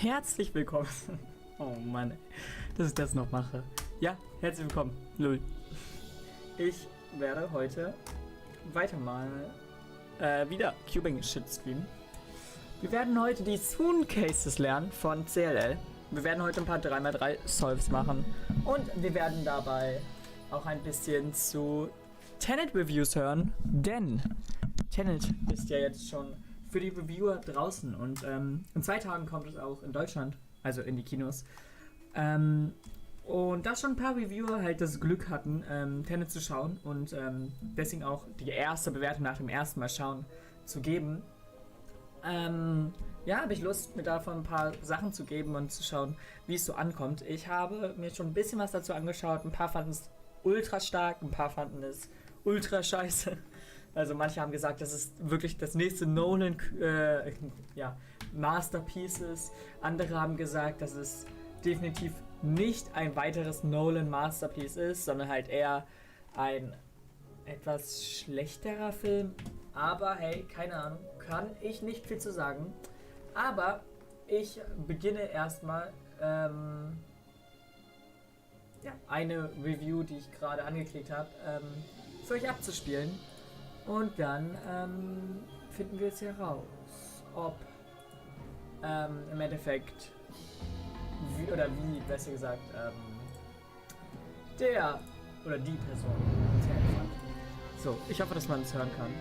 herzlich willkommen. Oh Mann, dass ich das noch mache. Ja, herzlich willkommen, Lul. Ich werde heute weiter mal wieder Cubing-Shit streamen. Wir werden heute die Soon Cases lernen von CLL. Wir werden heute ein paar 3x3 Solves machen. Und wir werden dabei auch ein bisschen zu Tenet Reviews hören. Denn Tenet ist ja jetzt schon für die Reviewer draußen. Und in 2 Tagen kommt es auch in Deutschland, also in die Kinos. Und da schon ein paar Reviewer halt das Glück hatten, Tenet zu schauen und deswegen auch die erste Bewertung nach dem ersten Mal schauen zu geben. Ja, habe ich Lust, mir davon ein paar Sachen zu geben und zu schauen, wie es so ankommt. Ich habe mir schon ein bisschen was dazu angeschaut. Ein paar fanden es ultra stark, ein paar fanden es ultra scheiße. Also manche haben gesagt, das ist wirklich das nächste Nolan Masterpiece ist. Andere haben gesagt, dass es definitiv nicht ein weiteres Nolan Masterpiece ist, sondern halt eher ein etwas schlechterer Film. Aber hey, keine Ahnung, kann ich nicht viel zu sagen. Aber ich beginne erstmal eine Review, die ich gerade angeklickt habe, für euch abzuspielen. Und dann finden wir jetzt heraus, ob im Endeffekt, wie besser gesagt, der oder die Person Tenet fand. So, ich hoffe, dass man es hören kann.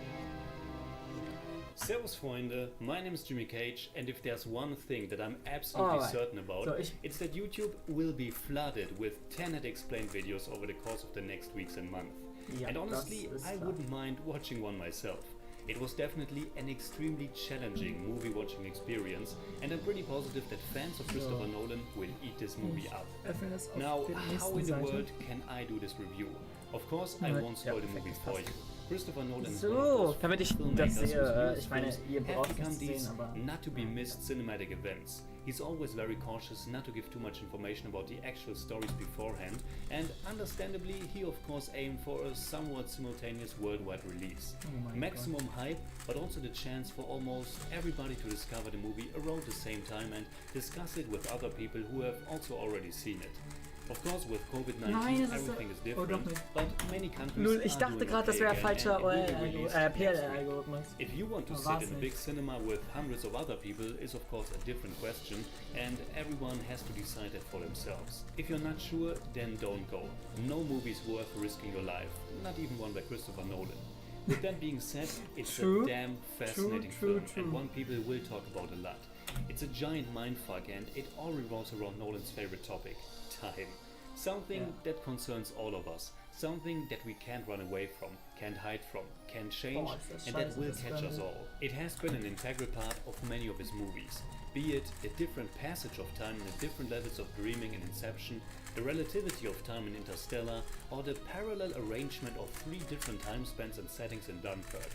Servus Freunde, my name is Jimmy Cage, and if there's one thing that I'm absolutely certain about, it's that YouTube will be flooded with Tenet explained videos over the course of the next weeks and months. Ja, and honestly, I wouldn't mind watching one myself. It was definitely an extremely challenging movie watching experience, and I'm pretty positive that fans of Christopher Nolan will eat this movie up. Now, how in the world can I do this review? Of course, I won't spoil the movie for you. Christopher Nolan is one of those damit ich das sehe, ich meine, ihr braucht become es these sehen, aber not to be missed cinematic events. He's always very cautious not to give too much information about the actual stories beforehand, and understandably, he of course aimed for a somewhat simultaneous worldwide release. Maximum hype, but also the chance for almost everybody to discover the movie around the same time and discuss it with other people who have also already seen it. Of course, with COVID-19, everything is different, but many countries ich dachte gerade, das wäre falscher PLL-Algorithmus. If you want to sit in a big cinema with hundreds of other people is of course a different question, and everyone has to decide that for themselves. If you're not sure, then don't go. No movie is worth risking your life, not even one by Christopher Nolan. With that being said, it's a damn fascinating film, and one people will talk about a lot. It's a giant mindfuck, and it all revolves around Nolan's favorite topic, time. Something that concerns all of us. Something that we can't run away from, can't hide from, can change, and that will catch us all. It has been an integral part of many of his movies. Be it a different passage of time and the different levels of dreaming in Inception, the relativity of time in Interstellar, or the parallel arrangement of 3 different time spans and settings in Dunkirk.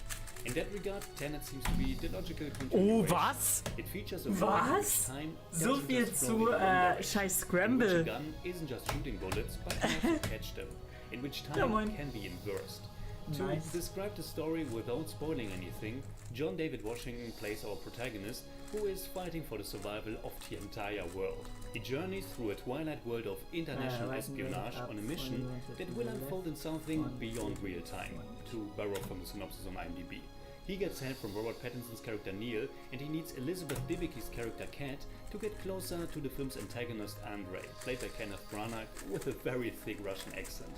In that regard, Tenet seems to be the logical continuation. Oh, was? It features a time so viel zu scheiß Scramble. A gun isn't just shooting bullets, but can also catch them, in which time can be inversed. To describe the story without spoiling anything, John David Washington plays our protagonist, who is fighting for the survival of the entire world. He journeys through a twilight world of international espionage on a mission that will unfold in something beyond real time, to borrow from the synopsis on IMDb. He gets help from Robert Pattinson's character Neil, and he needs Elizabeth Debicki's character Kat to get closer to the film's antagonist Andrei, played by Kenneth Branagh with a very thick Russian accent.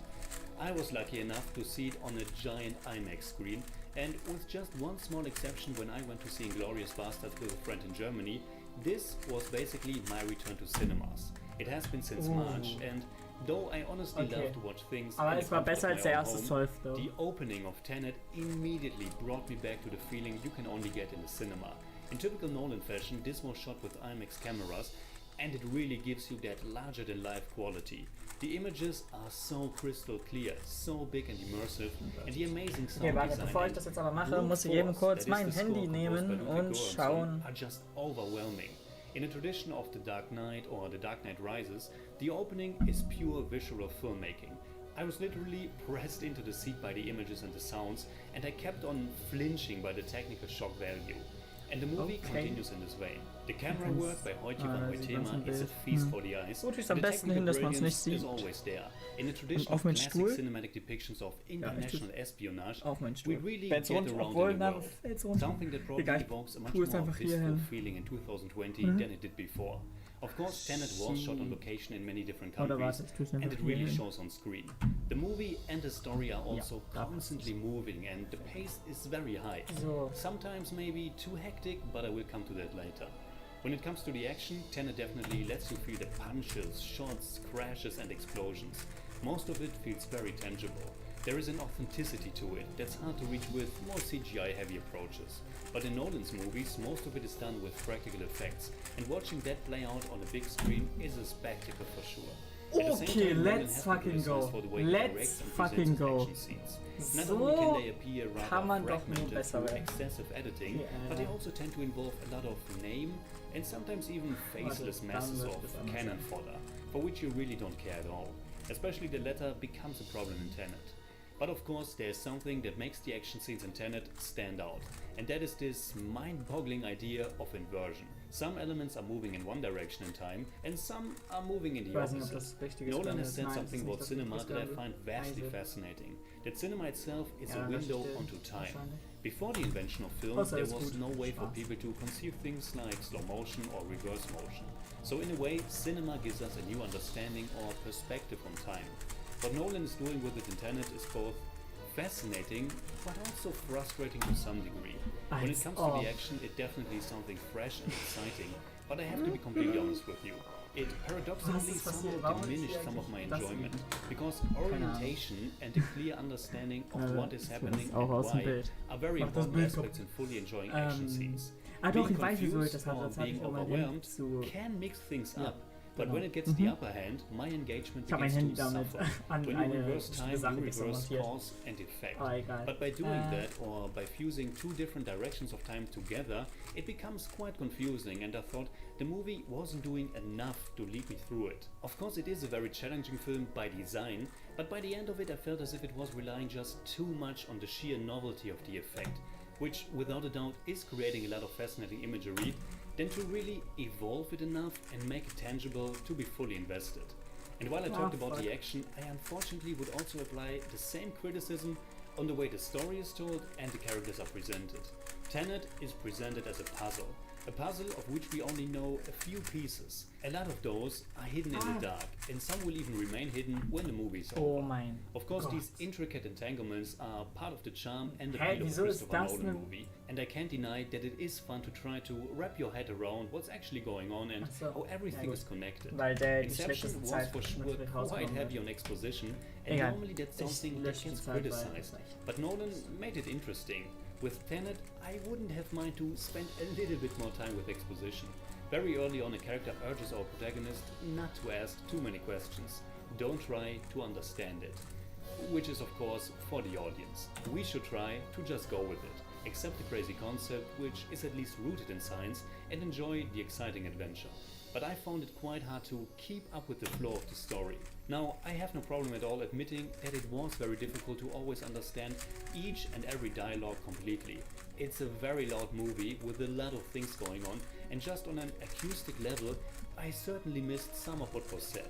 I was lucky enough to see it on a giant IMAX screen, and with just one small exception when I went to see Inglourious Basterds with a friend in Germany, this was basically my return to cinemas. It has been since March, and though I honestly love to watch things aber es war besser als der erste Solve, the opening of Tenet immediately brought me back to the feeling you can only get in the cinema. In typical Nolan fashion, this was shot with IMAX cameras, and it really gives you that larger-than-life quality. The images are so crystal clear, so big and immersive, and the amazing sound design bevor ich das jetzt aber mache, muss ich eben kurz mein Handy nehmen und schauen. Are just overwhelming. In a tradition of The Dark Knight or The Dark Knight Rises, the opening is pure visual filmmaking. I was literally pressed into the seat by the images and the sounds, and I kept on flinching by the technical shock value. And the movie continues in this vein. The camera work by Hoyte van Hoytema is a feast for the eyes. Gut, ist am besten hin, dass man es nicht sieht. Is always there. In the tradition of classic cinematic depictions of international espionage, we really get around in the world. Something that probably evokes a much more peaceful feeling in 2020 than it did before. Of course, Tenet was shot on location in many different countries, and it really shows on screen. The movie and the story are also constantly moving, and the pace is very high. Sometimes maybe too hectic, but I will come to that later. When it comes to the action, Tenet definitely lets you feel the punches, shots, crashes and explosions. Most of it feels very tangible. There is an authenticity to it that's hard to reach with more CGI-heavy approaches. But in Nolan's movies, most of it is done with practical effects, and watching that play out on a big screen is a spectacle for sure. Okay, let's fucking go. Let's fucking go. Not only can they appear rather fragmented through excessive editing, but they also tend to involve a lot of name and sometimes even faceless masses of cannon fodder, for which you really don't care at all. Especially the latter becomes a problem in Tenet. But of course there is something that makes the action scenes in Tenet stand out, and that is this mind-boggling idea of inversion. Some elements are moving in one direction in time, and some are moving in the opposite. Nolan has said something about cinema that I find vastly fascinating. That cinema itself is a window onto time. Before the invention of film, there was no way for people to conceive things like slow motion or reverse motion. So in a way, cinema gives us a new understanding or perspective on time. What Nolan is doing with it in Tenet is both fascinating, but also frustrating to some degree. When it comes to the action, it definitely is something fresh and exciting, but I have to be completely honest with you. It paradoxically somehow diminished some of my enjoyment, because orientation and a clear understanding of what is happening and why are very important aspects in fully enjoying action scenes. Being confused or being overwhelmed can mix things up. But when it gets the upper hand, my engagement begins to suffer. When you reverse time, you reverse cause and effect. But by doing that, or by fusing two different directions of time together, it becomes quite confusing, and I thought the movie wasn't doing enough to lead me through it. Of course it is a very challenging film by design, but by the end of it I felt as if it was relying just too much on the sheer novelty of the effect, which without a doubt is creating a lot of fascinating imagery, than to really evolve it enough and make it tangible to be fully invested. And while I talked about the action, I unfortunately would also apply the same criticism on the way the story is told and the characters are presented. Tenet is presented as a puzzle of which we only know a few pieces. A lot of those are hidden in the dark, and some will even remain hidden when the movie is over. Of course, these intricate entanglements are part of the charm and the appeal of a Christopher Nolan movie, and I can't deny that it is fun to try to wrap your head around what's actually going on and how everything is connected. Inception was for sure quite heavy on exposition, and normally that's something that gets criticized, but Nolan made it interesting. With Tenet, I wouldn't have mind to spend a little bit more time with exposition. Very early on, a character urges our protagonist not to ask too many questions. Don't try to understand it. Which is of course for the audience. We should try to just go with it, accept the crazy concept, which is at least rooted in science, and enjoy the exciting adventure. But I found it quite hard to keep up with the flow of the story. Now, I have no problem at all admitting that it was very difficult to always understand each and every dialogue completely. It's a very loud movie with a lot of things going on, and just on an acoustic level, I certainly missed some of what was said.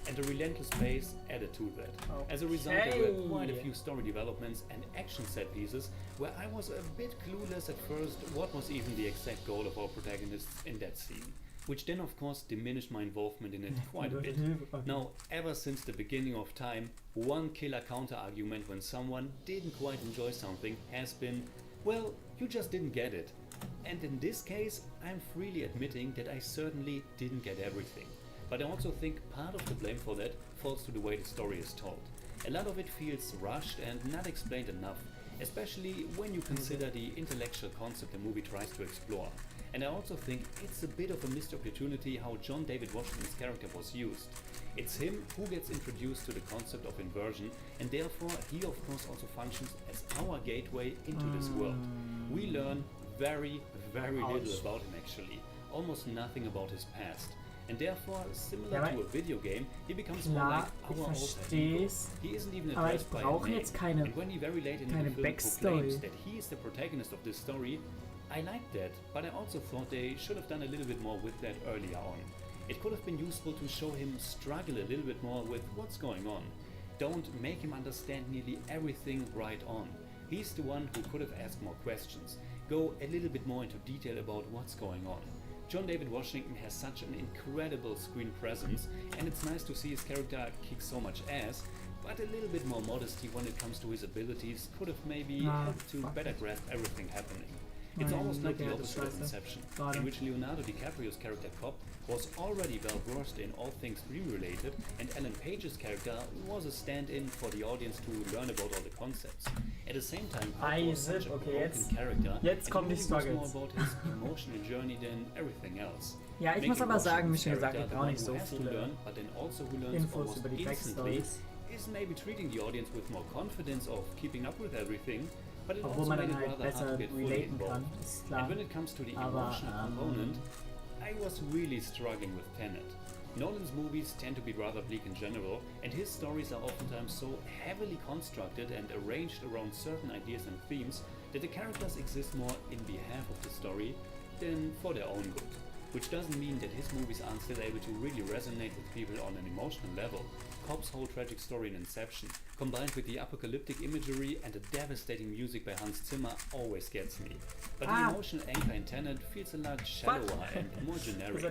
And the relentless pace added to that. As a result, there were quite a few story developments and action set pieces where I was a bit clueless at first what was even the exact goal of our protagonists in that scene. Which then of course diminished my involvement in it quite a bit. Now, ever since the beginning of time, one killer counter-argument when someone didn't quite enjoy something has been, well, you just didn't get it. And in this case, I'm freely admitting that I certainly didn't get everything. But I also think part of the blame for that falls to the way the story is told. A lot of it feels rushed and not explained enough, especially when you consider the intellectual concept the movie tries to explore. And I also think it's a bit of a missed opportunity how John David Washington's character was used. It's him who gets introduced to the concept of inversion, and therefore he of course also functions as our gateway into this world. We learn very little about him actually, almost nothing about his past. And therefore, similar to a video game, he becomes more like our old hero. He isn't even addressed by a name, and when he very late in the film proclaims that he is the protagonist of this story, I liked that, but I also thought they should have done a little bit more with that earlier on. It could have been useful to show him struggle a little bit more with what's going on. Don't make him understand nearly everything right on. He's the one who could have asked more questions. Go a little bit more into detail about what's going on. John David Washington has such an incredible screen presence, and it's nice to see his character kick so much ass, but a little bit more modesty when it comes to his abilities could have maybe helped to better grasp everything happening. It's almost like the opposite of Inception, in which Leonardo DiCaprio's character Cobb was already well versed in all things dream-related, and Ellen Page's character was a stand-in for the audience to learn about all the concepts. At the same time, Cobb was such a broken character, jetzt kommt die was more about his emotional journey than everything else. Ja, ich muss aber sagen, wie schon gesagt, ich brauche nicht so viele Infos über die Backstories. Is maybe treating the audience with more confidence of keeping up with everything, but it obwohl also man made dann it halt rather hard besser to get fully relaten kann, involved. ist klar. And when it comes to the emotional component, I was really struggling with Tenet. Nolan's movies tend to be rather bleak in general, and his stories are oftentimes so heavily constructed and arranged around certain ideas and themes that the characters exist more in behalf of the story than for their own good. Which doesn't mean that his movies aren't still able to really resonate with people on an emotional level. Cobb's whole tragic story in Inception, combined with the apocalyptic imagery and the devastating music by Hans Zimmer, always gets me. But the emotional anchor in Tenet feels a lot shallower and more generic.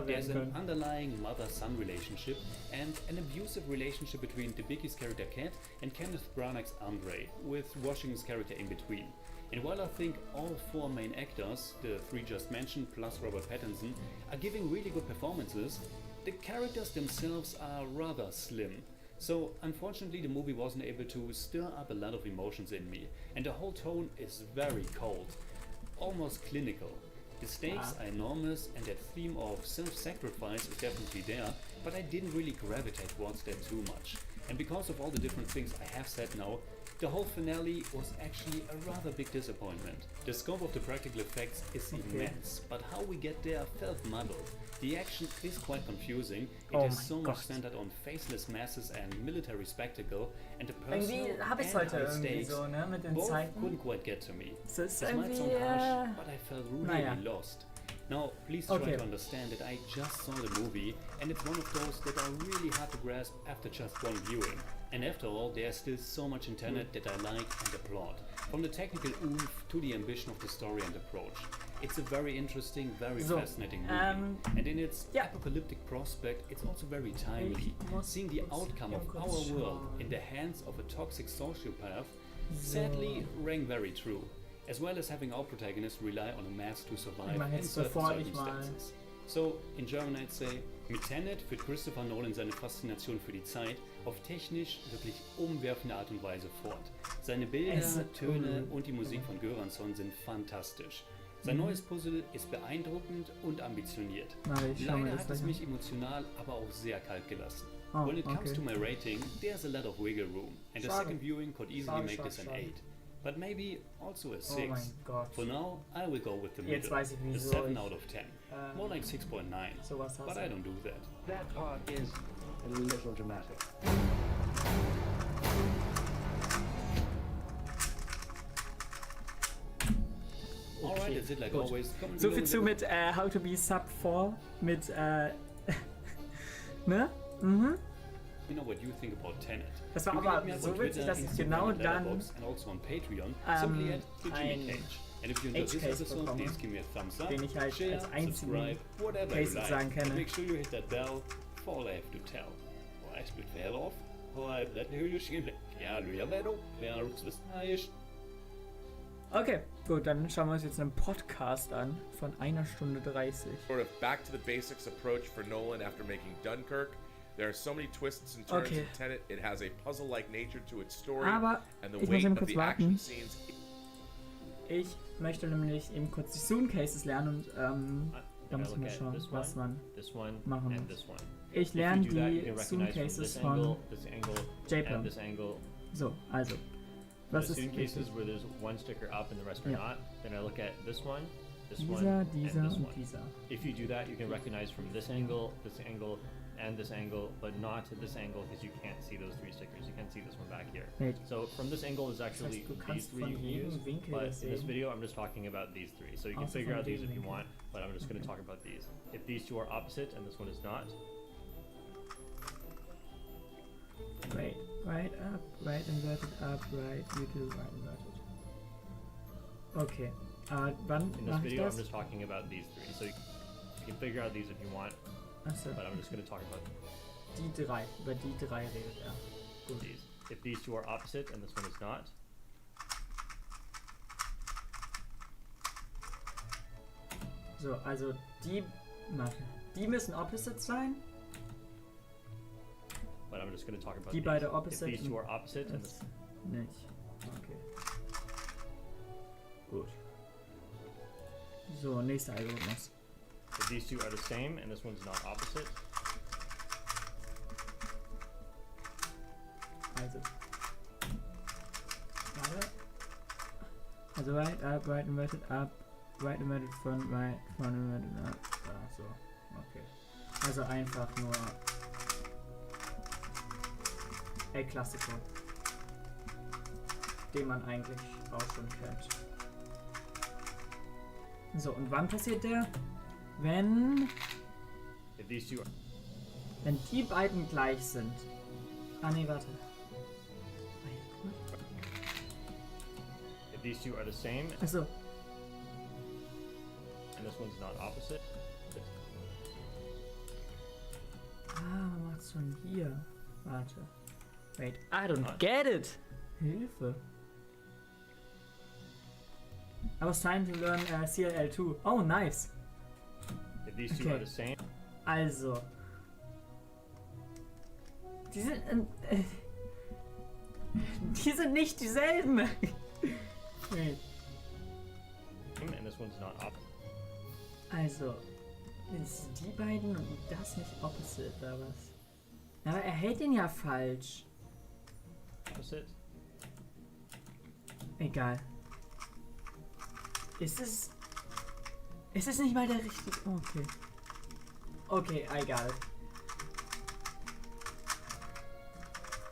There's an underlying mother-son relationship and an abusive relationship between Debicki's character Kat and Kenneth Branagh's Andre, with Washington's character in between. And while I think all four main actors, the three just mentioned plus Robert Pattinson, are giving really good performances, the characters themselves are rather slim. So unfortunately the movie wasn't able to stir up a lot of emotions in me, and the whole tone is very cold, almost clinical. The stakes are enormous and that theme of self-sacrifice is definitely there, but I didn't really gravitate towards that too much. And because of all the different things I have said now, the whole finale was actually a rather big disappointment. The scope of the practical effects is immense, but how we get there felt muddled. The action is quite confusing, it is so much centered on faceless masses and military spectacle, and the personal and high stakes both couldn't quite get to me. This might sound harsh, but I felt really lost. Now, please try to understand that I just saw the movie, and it's one of those that are really hard to grasp after just one viewing. And after all, there's still so much in Tenet that I like and applaud. From the technical oomph to the ambition of the story and approach. It's a very interesting, very fascinating movie. And in its apocalyptic prospect, it's also very timely. Seeing the outcome of our world in the hands of a toxic sociopath sadly rang very true. As well as having our protagonists rely on a mask to survive in certain circumstances. So, in German I'd say, mit Tenet führt Christopher Nolan seine Faszination für die Zeit auf technisch wirklich umwerfende Art und Weise fort. Seine Bilder, Töne und die Musik von Göransson sind fantastisch. Sein neues Puzzle ist beeindruckend und ambitioniert. Leider hat es mich emotional, aber auch sehr kalt gelassen. When it comes to my rating, there's a lot of wiggle room, and a second viewing could easily make this an 8. But maybe also a 6. For now, I will go with the middle, a 7 out of 10. More like 6.9, but I don't do that. That part is a little dramatic. Alright, that's it like always. So viel zu mit How to be Sub 4 mit ne? Mhm. You know what you think about Tenet. Das war aber so witzig, dass ich genau dann and also on Patreon, simply at Jimmy Cage. And if you enjoyed this episode, please give me a thumbs up, den ich halt share, als einzigen whatever Case you like. sagen kenne. Make sure you hit that bell for all I have to tell. Och jag spelar väl av. Och jag vet hur du ska ja, du gör det då. Wer rutscht Okay, gut, dann schauen wir uns jetzt einen Podcast an von 1 Stunde 30. Sort of back to the basics approach for Nolan after making Dunkirk. There are so many twists and turns in Tenet. It has a puzzle-like nature to its story, aber and the weight of the action scenes. Ich möchte nämlich eben kurz die Soon Cases lernen und da müssen wir schauen, was man machen muss. Ich lerne die Soon Cases von JPEG. So, also. Was ist Soon cases where there's one sticker up and the rest are not, then I look at this one, this one, and this dieser one. und dieser. If you do that, you can recognize from this angle, and this angle, but not this angle because you can't see those three stickers. You can't see this one back here. Wait. So from this angle is actually du these kannst three von you can jedem use, Winkel but das in this sehen. video I'm just talking about these three. So you can Also figure von out these jedem if you Winkel. want, but I'm just going to talk about these. If these two are opposite and this one is not, Right, right up, right inverted up, right, you do right inverted. Okay, wann in this mach ich video I'm das? just talking about these three. So you can figure out these if you want, Achso, but I'm just going to talk about die drei, über die drei redet er. Gut. these. If these two are opposite and this one is not, So, also die müssen opposite sein. but I'm just going to talk about Die these. beide If opposite these two und are opposite and das this, nicht. Okay. Gut. So, nächster Algorithmus. if these two are the same and this one's not opposite, Also. Warte. Also right up, right inverted up, right inverted front, right, front inverted up. Ah, so. Okay. Also einfach nur El Clasico. Den man eigentlich auch schon kennt. So, und wann passiert der? Wenn if these two are, die beiden gleich sind. Ah nee, warte. if these two are the same Also, and this one's not opposite, man macht's schon hier. Warte. Wait, I don't get it! Hilfe. I was trying to learn CLL too. Oh, nice. if these two Okay. are the same, Also. Die sind. Die sind nicht dieselben! Wait. and this one's not opposite. Also. Ist die beiden und das nicht opposite, oder was? Aber er hält den ja falsch. Egal. Ist es. Ist es nicht mal der richtige. Oh, okay. Okay, I got it.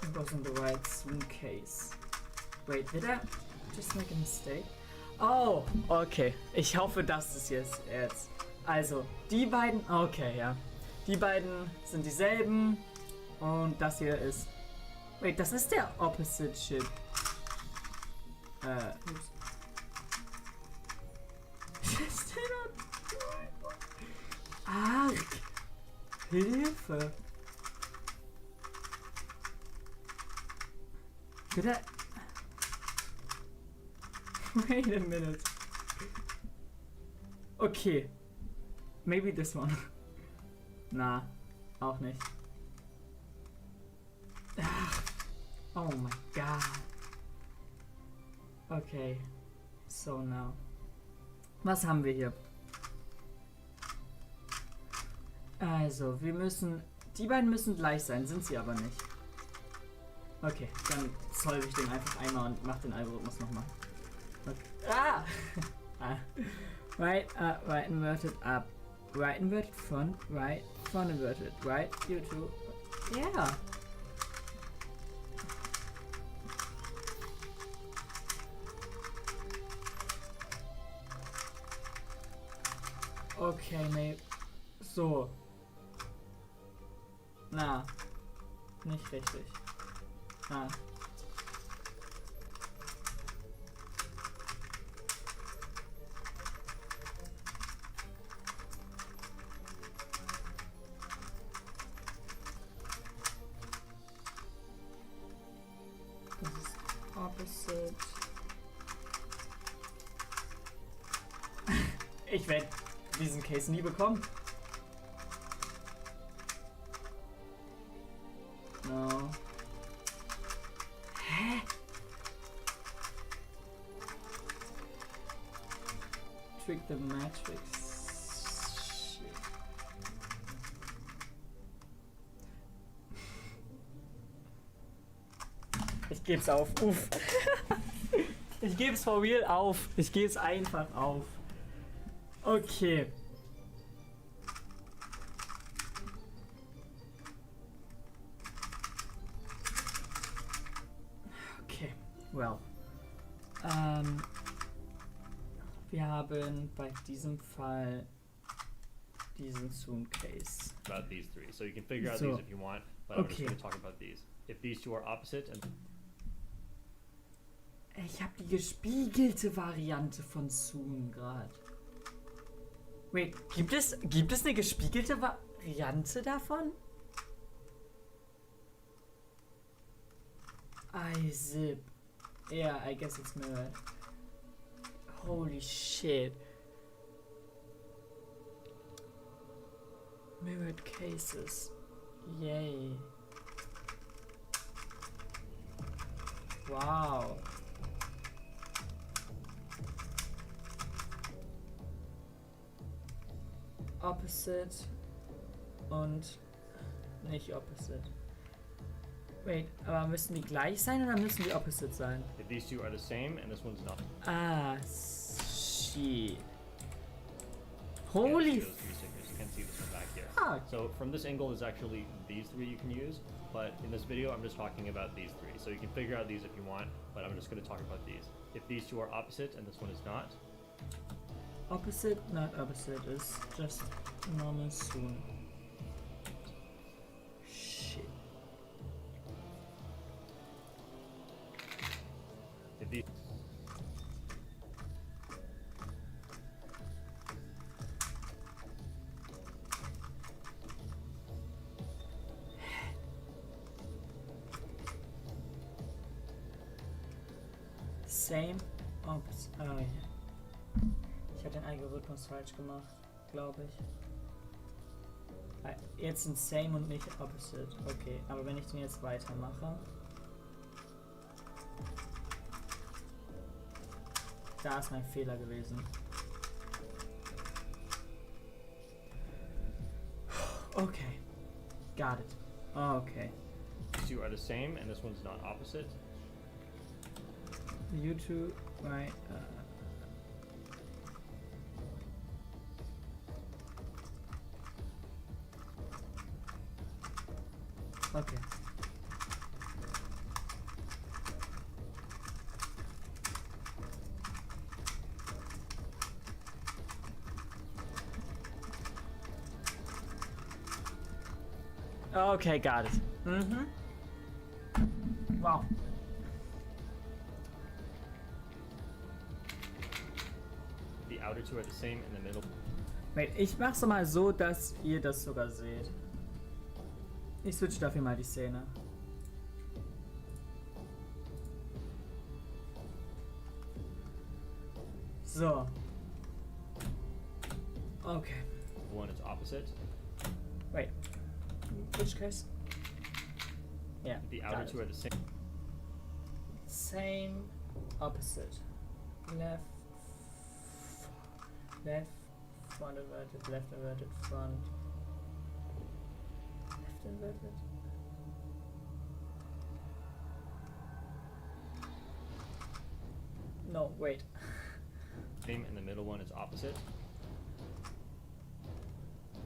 It wasn't the right swing case. Wait, did I just make a mistake? Oh, okay. Ich hoffe, das ist jetzt. Also, die beiden. Okay, ja. Die beiden sind dieselben. Und das hier ist. Wait, das ist der Opposite Chip. Ups. Ah, Hilfe. Bitte. Wait a minute. Okay. Maybe this one. Na, auch nicht. Ach. Oh my god. Okay. So now. Was haben wir hier? Also, wir müssen. Die beiden müssen gleich sein, sind sie aber nicht. Okay, dann solve ich den einfach einmal und mach den Algorithmus nochmal. Okay. Ah! Ah. Right up, right inverted up. Right inverted front inverted, right, you two. Yeah! Okay, maybe. So. Na. Nicht richtig. Ah. Das ist opposite. Ich werde diesen Case nie bekommen. No. Hä? Trick the Matrix. Shit. Ich geb's auf. Uff. Ich geb's for real auf. Ich geb's einfach auf. Okay. Okay, well. Wir haben bei diesem Fall diesen Zoom Case. About these three. So you can figure out these if you want, but I'm just going to talk about these. If these two are opposite and ich habe die gespiegelte Variante von Zoom gerade. Wait, gibt es eine gespiegelte Variante davon? Zip. Yeah, I guess it's mirrored. Holy shit. Mirrored cases. Yay. Wow. Opposite und nicht opposite. Wait, aber müssen die gleich sein oder müssen die opposite sein? if these two are the same and this one's not. Ah, shit. Holy You can see this one back here. fuck. So from this angle is actually these three you can use, but in this video I'm just talking about these three. So you can figure out these if you want, but I'm just going to talk about these. If these two are opposite and this one is not, Opposite, not opposite, is just normal soon. Shit. if these Same, opposite. Oh ja. Ich habe den Algorithmus falsch gemacht, glaube ich. Jetzt sind same und nicht opposite. Okay, aber wenn ich den jetzt weitermache. Da ist mein Fehler gewesen. Okay. Got it. Okay. these two are the same and this one's not opposite, You two, right? Okay. Okay, got it. Mm-hmm. Wow. the outer two are the same in the middle. Wait, ich mach's mal so, dass ihr das sogar seht. Ich switch dafür mal die Szene. So. Okay. One is opposite, Wait. Which case? Yeah. the got outer it. two are the same. Same, opposite. Left, front inverted, left inverted, front. Left inverted? No, wait. Same and the middle one is opposite.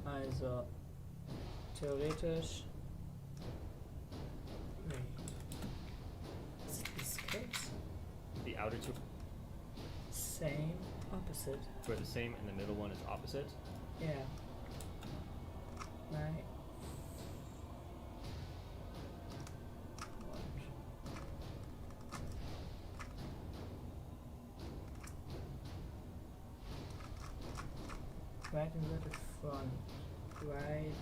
Also, theoretisch. Wait. Is it this case? The outer two Same, opposite. are the same and the middle one is opposite. Yeah. Right. Right inverted front. Right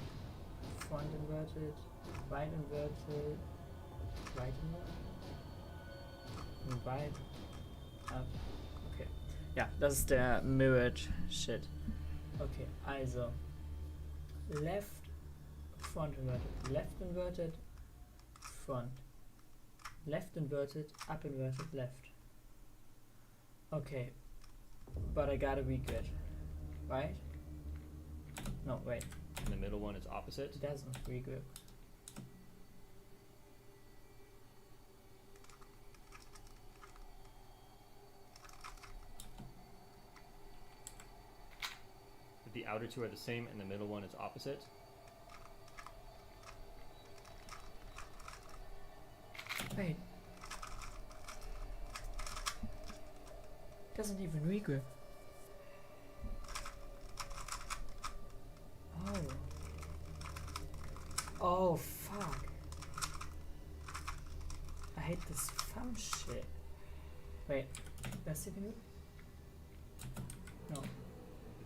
front inverted. Right inverted. Right inverted. Right. Up. Okay. Ja, das ist der Mirrored Shit. Okay, also. Left, front inverted. Left inverted, front. Left inverted, up inverted, left. Okay. But I gotta be good. Right? No, wait. And the middle one is opposite. It doesn't regroup. the outer two are the same and the middle one is opposite. Wait. Doesn't even regroup. Oh. Oh, fuck. I hate this thumb shit. Wait, that's even. No.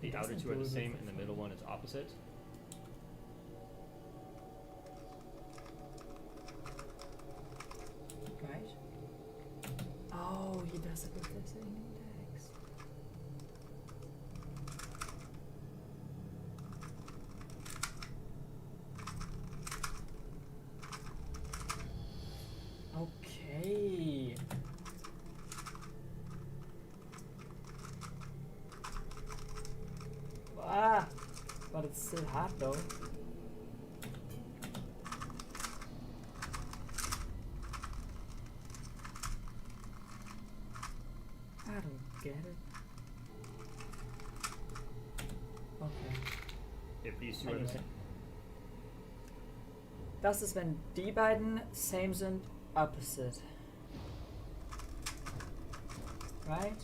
The outer two are the same and the middle one is opposite. Right? Oh, he does it with this index. Okay. Ah, but it's still hard though. I don't get it. Okay. If these two are the Anyway. same. Das ist, wenn die beiden same sind, opposite. Right?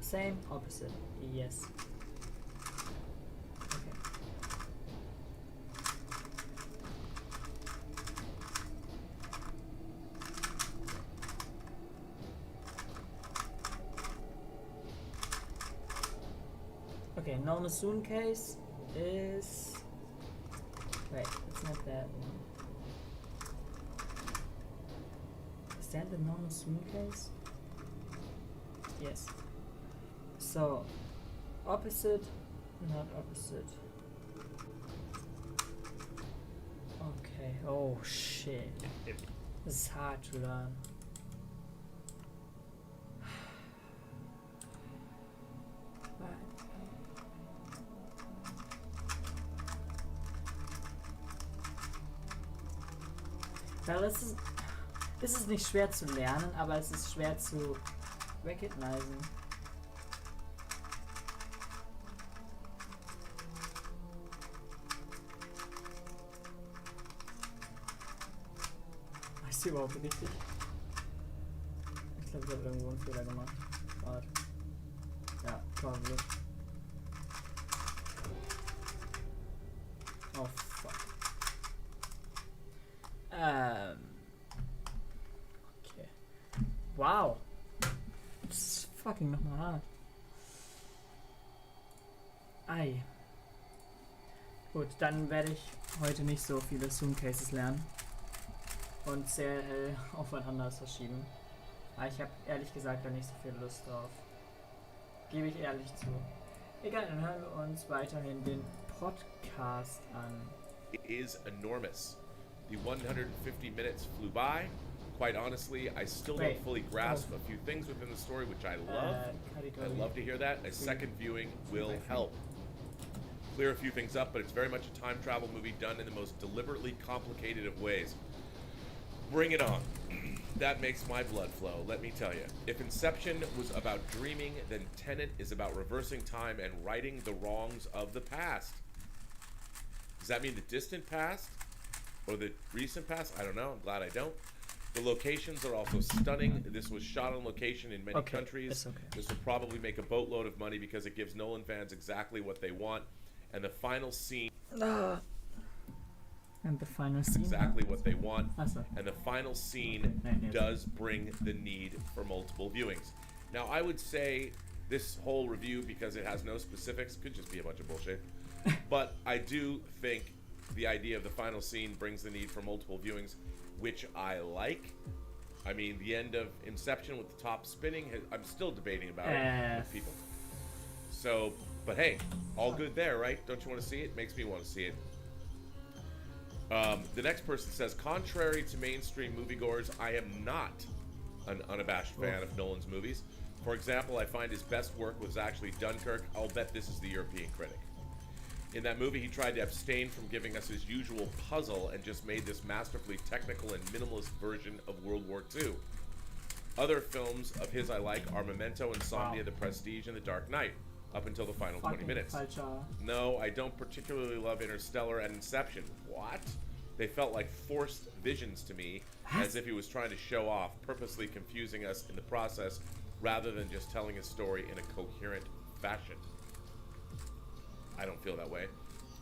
Same, opposite. Yes. Okay. Okay, normal soon case is. Wait, it's not that one. Is that the normal soon case? Yes. So, opposite, not opposite. Okay, oh shit. If This is hard to learn. Weil es ist nicht schwer zu lernen, aber es ist schwer zu recognizen. Ist die überhaupt richtig? Ich glaube, ich habe irgendwo einen Fehler gemacht. Warte. Ja, probably. Oh fuck. Okay. Wow. Das ist fucking nochmal hart. Ei. Gut, dann werde ich heute nicht so viele Zoom Cases lernen. Und CLL aufeinander verschieben. Aber ich habe ehrlich gesagt da nicht so viel Lust drauf. Gebe ich ehrlich zu. Egal, dann hören wir uns weiterhin den Podcast an. It is enormous. The 150 minutes flew by. Quite honestly, I still don't fully grasp a few things within the story, which I love. I love to hear that. A second viewing will help clear a few things up, but it's very much a time travel movie done in the most deliberately complicated of ways. Bring it on. That makes my blood flow, let me tell you. If Inception was about dreaming, then Tenet is about reversing time and righting the wrongs of the past. Does that mean the distant past? Or the recent past? I don't know. I'm glad I don't. The locations are also stunning. This was shot on location in many countries. This will probably make a boatload of money because it gives Nolan fans exactly what they want. And the final scene... And the final scene. Exactly what they want. And the final scene does bring the need for multiple viewings. Now, I would say this whole review, because it has no specifics, could just be a bunch of bullshit. But I do think the idea of the final scene brings the need for multiple viewings, which I like. I mean, the end of Inception with the top spinning, I'm still debating about it with people. So, but hey, all good there, right? Don't you want to see it? Makes me want to see it. The next person says, contrary to mainstream moviegoers, I am not an unabashed fan of Nolan's movies. For example, I find his best work was actually Dunkirk. I'll bet this is the European critic. In that movie, he tried to abstain from giving us his usual puzzle and just made this masterfully technical and minimalist version of World War II. Other films of his I like are Memento, Insomnia, The Prestige, and The Dark Knight, up until the final 20 minutes. No, I don't particularly love Interstellar and Inception. What? They felt like forced visions to me, as if he was trying to show off, purposely confusing us in the process, rather than just telling his story in a coherent fashion. I don't feel that way.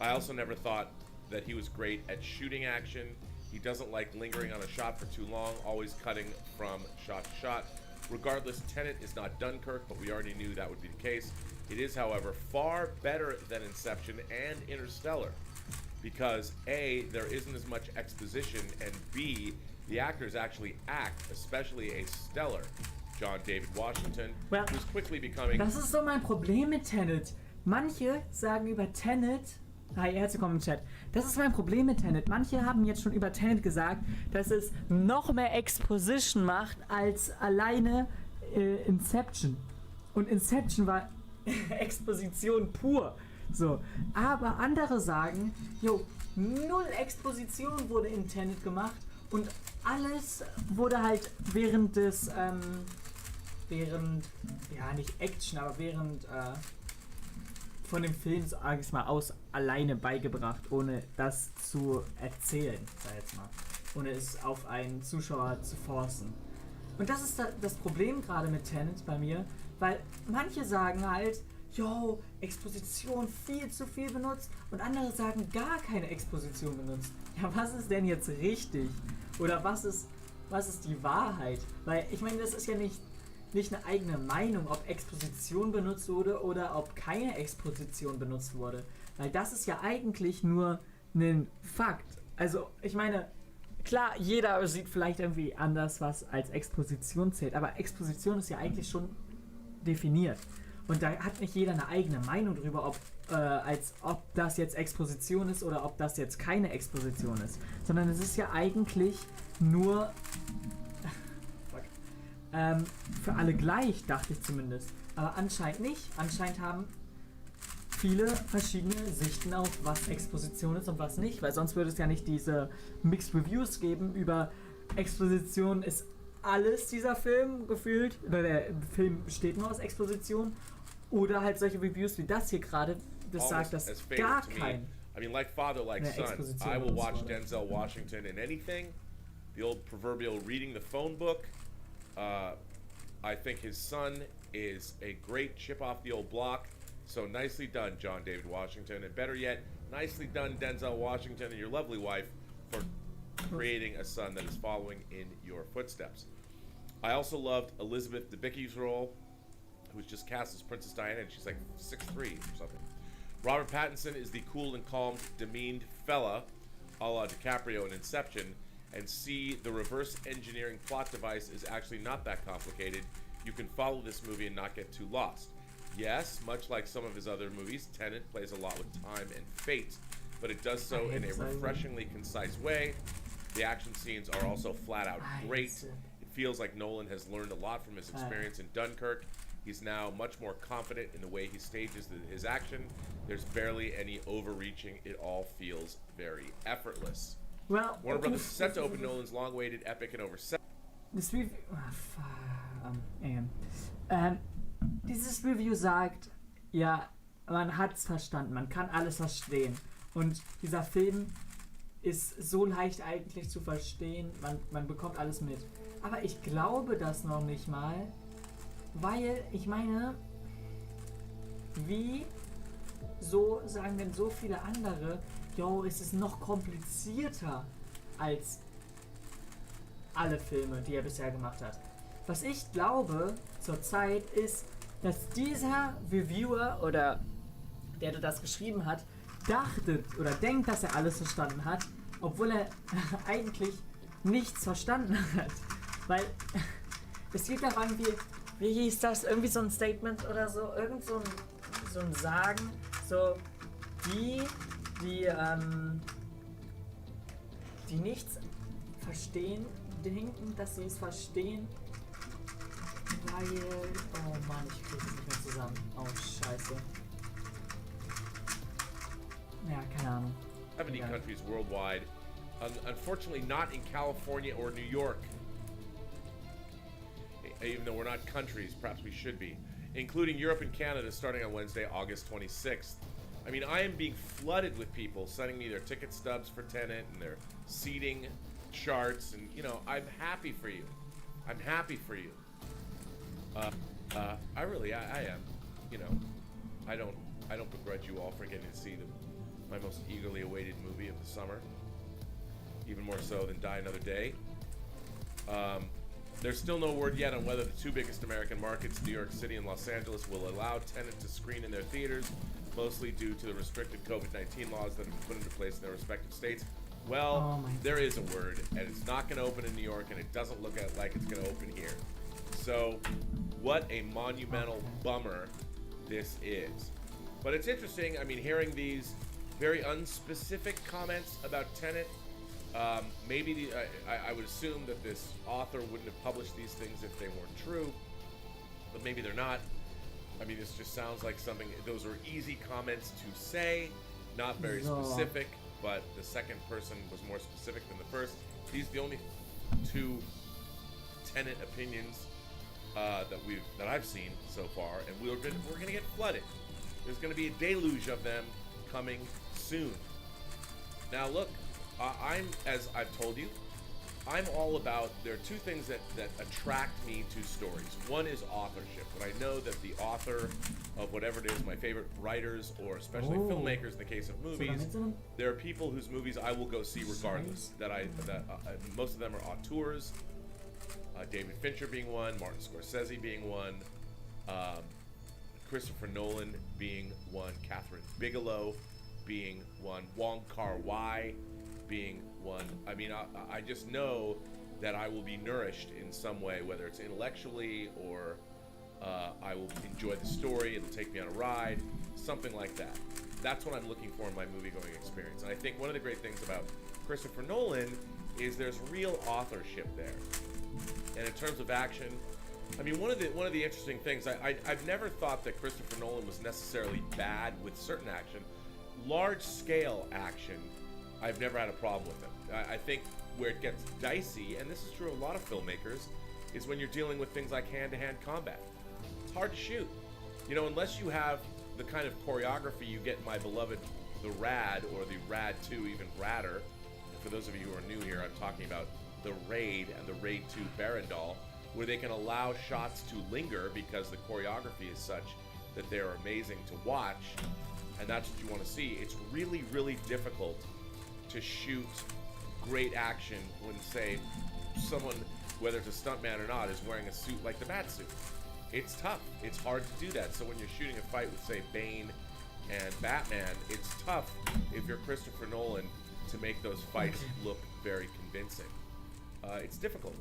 I also never thought that he was great at shooting action. He doesn't like lingering on a shot for too long, always cutting from shot to shot. Regardless, Tenet is not Dunkirk, but we already knew that would be the case. It is, however, far better than Inception and Interstellar, because A, there isn't as much exposition, and B, the actors actually act, especially a stellar John David Washington, who's quickly becoming... Das ist so mein Problem mit Tenet. Manche sagen über Tenet... Hi, herzlich willkommen im Chat. Das ist mein Problem mit Tenet. Manche haben jetzt schon über Tenet gesagt, dass es noch mehr Exposition macht als alleine Inception. Und Inception war Exposition pur. So. Aber andere sagen, null Exposition wurde in Tenet gemacht und alles wurde halt während nicht Action, aber während von dem Film, sag ich mal, aus alleine beigebracht, ohne das zu erzählen, sag ich jetzt mal. Ohne es auf einen Zuschauer zu forcen. Und das ist das Problem gerade mit Tenet bei mir, weil manche sagen halt, Exposition viel zu viel benutzt und andere sagen gar keine Exposition benutzt. Ja, was ist denn jetzt richtig? Oder was ist die Wahrheit? Weil ich meine, das ist ja nicht eine eigene Meinung, ob Exposition benutzt wurde oder ob keine Exposition benutzt wurde. Weil das ist ja eigentlich nur ein Fakt. Also ich meine, klar, jeder sieht vielleicht irgendwie anders, was als Exposition zählt, aber Exposition ist ja eigentlich schon definiert. Und da hat nicht jeder eine eigene Meinung drüber, ob das jetzt Exposition ist oder ob das jetzt keine Exposition ist. Sondern es ist ja eigentlich nur für alle gleich, dachte ich zumindest. Aber anscheinend nicht. Anscheinend haben viele verschiedene Sichten auf, was Exposition ist und was nicht. Weil sonst würde es ja nicht diese Mixed Reviews geben über Exposition ist alles dieser Film gefühlt. Oder der Film besteht nur aus Exposition. Oder halt solche Reviews wie das hier gerade, das sagt, dass gar kein... I mean, like father, like son. I will watch Denzel Washington in anything. The old proverbial reading the phone book. I think his son is a great chip off the old block. So nicely done, John David Washington. And better yet, nicely done, Denzel Washington and your lovely wife for creating a son that is following in your footsteps. I also loved Elizabeth Debicki's role, who was just cast as Princess Diana, and she's like 6'3" or something. Robert Pattinson is the cool and calm, demeaned fella, a la DiCaprio in Inception, and see the reverse engineering plot device is actually not that complicated. You can follow this movie and not get too lost. Yes, much like some of his other movies, Tenet plays a lot with time and fate, but it does so in a refreshingly concise way. The action scenes are also flat out great. It feels like Nolan has learned a lot from his experience in Dunkirk. He's now much more confident in the way he stages his action. There's barely any overreaching. It all feels very effortless. Well, Warner Brothers is set to open Nolan's long-awaited epic in over 7. Das Review... dieses Review sagt, ja, man hat's verstanden, man kann alles verstehen. Und dieser Film ist so leicht eigentlich zu verstehen, man bekommt alles mit. Aber ich glaube das noch nicht mal, weil, ich meine, wie so sagen denn so viele andere, es ist noch komplizierter als alle Filme, die er bisher gemacht hat. Was ich glaube zurzeit ist, dass dieser Reviewer oder der das geschrieben hat, denkt, dass er alles verstanden hat, obwohl er eigentlich nichts verstanden hat. Weil es gibt auch irgendwie, wie hieß das, irgendwie so ein Statement oder so, irgend so ein Sagen, so die nichts verstehen, denken, dass sie es verstehen, weil... Oh Mann, ich krieg's nicht mehr zusammen. Oh, scheiße. Ja, keine Ahnung. 70 countries worldwide. Unfortunately, not in California or New York. even though we're not countries, perhaps we should be, including Europe and Canada starting on Wednesday, August 26th. I mean, I am being flooded with people sending me their ticket stubs for Tenet and their seating charts, and you know, I'm happy for you. I'm happy for you. I am. You know, I don't begrudge you all for getting to see my most eagerly awaited movie of the summer, even more so than Die Another Day. There's still no word yet on whether the two biggest American markets, New York City and Los Angeles, will allow Tenet to screen in their theaters, mostly due to the restricted COVID-19 laws that have been put into place in their respective states. Well, there is a word, and it's not going to open in New York, and it doesn't look like it's going to open here. So, what a monumental bummer this is. But it's interesting, I mean, hearing these very unspecific comments about Tenet. Maybe I would assume that this author wouldn't have published these things if they weren't true, but maybe they're not. I mean, this just sounds like something, those are easy comments to say, not very specific, but the second person was more specific than the first. These are the only two Tenet opinions that I've seen so far, and we're going to get flooded. There's going to be a deluge of them coming soon. Now look, as I've told you, I'm all about, there are two things that attract me to stories. One is authorship. When I know that the author of whatever it is, my favorite writers or especially filmmakers in the case of movies, there are people whose movies I will go see regardless. Most of them are auteurs, David Fincher being one, Martin Scorsese being one, Christopher Nolan being one, Catherine Bigelow being one, Wong Kar-wai being one. I mean, I just know that I will be nourished in some way, whether it's intellectually or I will enjoy the story, it'll take me on a ride, something like that. That's what I'm looking for in my movie-going experience. And I think one of the great things about Christopher Nolan is there's real authorship there. And in terms of action, I mean, one of the interesting things, I've never thought that Christopher Nolan was necessarily bad with certain action. Large-scale action, I've never had a problem with him. I think where it gets dicey, and this is true of a lot of filmmakers, is when you're dealing with things like hand-to-hand combat. It's hard to shoot. You know, unless you have the kind of choreography you get in my beloved The Rad, or the Rad 2, even Radder. And for those of you who are new here, I'm talking about The Raid and The Raid 2 Barandal, where they can allow shots to linger because the choreography is such that they're amazing to watch, and that's what you want to see. It's really, really difficult to shoot great action when, say, someone, whether it's a stuntman or not, is wearing a suit like the Batsuit. It's tough. It's hard to do that. So when you're shooting a fight with, say, Bane and Batman, it's tough if you're Christopher Nolan to make those fights look very convincing. It's difficult.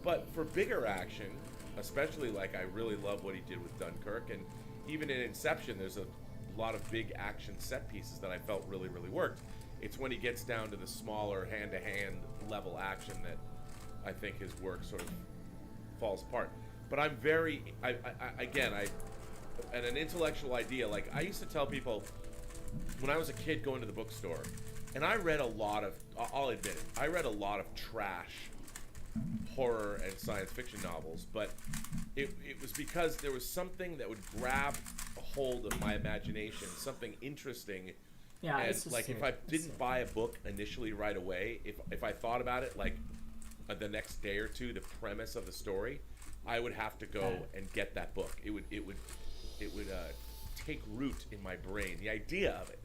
But for bigger action, especially like I really love what he did with Dunkirk, and even in Inception, there's a lot of big action set pieces that I felt really, really worked. It's when he gets down to the smaller hand-to-hand level action that I think his work sort of falls apart. But I'm very, and an intellectual idea, like I used to tell people when I was a kid going to the bookstore, and I read a lot of, I'll admit it, I read a lot of trash horror and science fiction novels, but it was because there was something that would grab a hold of my imagination, something interesting. Yeah, and it's like if I didn't buy a book initially right away, if I thought about it like the next day or two, the premise of the story, I would have to go and get that book. It would take root in my brain. The idea of it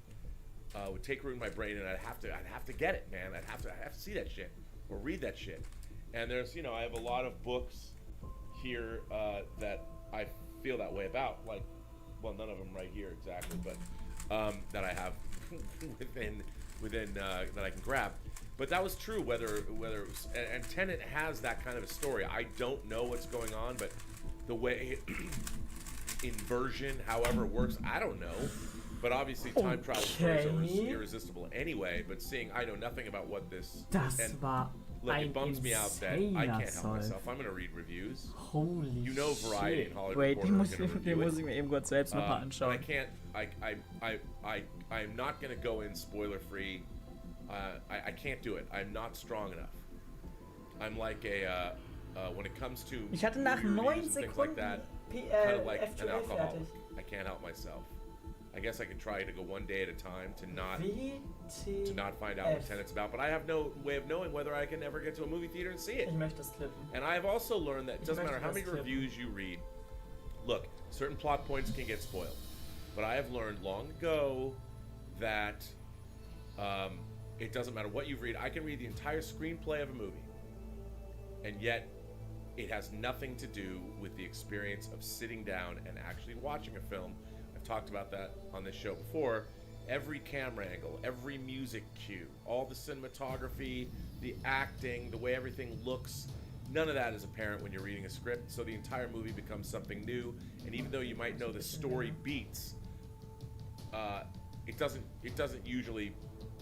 would take root in my brain, and I'd have to get it, man. I'd have to see that shit or read that shit. And there's, I have a lot of books here that I feel that way about. Like, well, none of them right here exactly, but that I have within that I can grab. But that was true. Whether it was, and Tenet has that kind of a story. I don't know what's going on, but the way inversion, however it works, I don't know. But obviously, time travel stories are irresistible anyway. But I know nothing about what this. Look, it bums me out that I can't help myself. I'm going to read reviews. Holy Variety and Hollywood Wait, Reporter den muss ich mir eben kurz selbst nochmal anschauen. I can't. I'm not going to go in spoiler free. I can't do it. I'm not strong enough. I'm like when it comes to Ich hatte nach 9 Sekunden kind of like an F2L alcoholic. fertig. I can't help myself. I guess I could try to go one day at a time to not find out what Tenet's about, but I have no way of knowing whether I can ever get to a movie theater and see it. Ich möchte es klippen. And I've also learned that it doesn't matter how many reviews you read. Look, certain plot points can get spoiled, but I have learned long ago that it doesn't matter what you read. I can read the entire screenplay of a movie, and yet it has nothing to do with the experience of sitting down and actually watching a film. I've talked about that on this show before. Every camera angle, every music cue, all the cinematography, the acting, the way everything looks, none of that is apparent when you're reading a script, so the entire movie becomes something new, and even though you might know the story beats, it doesn't usually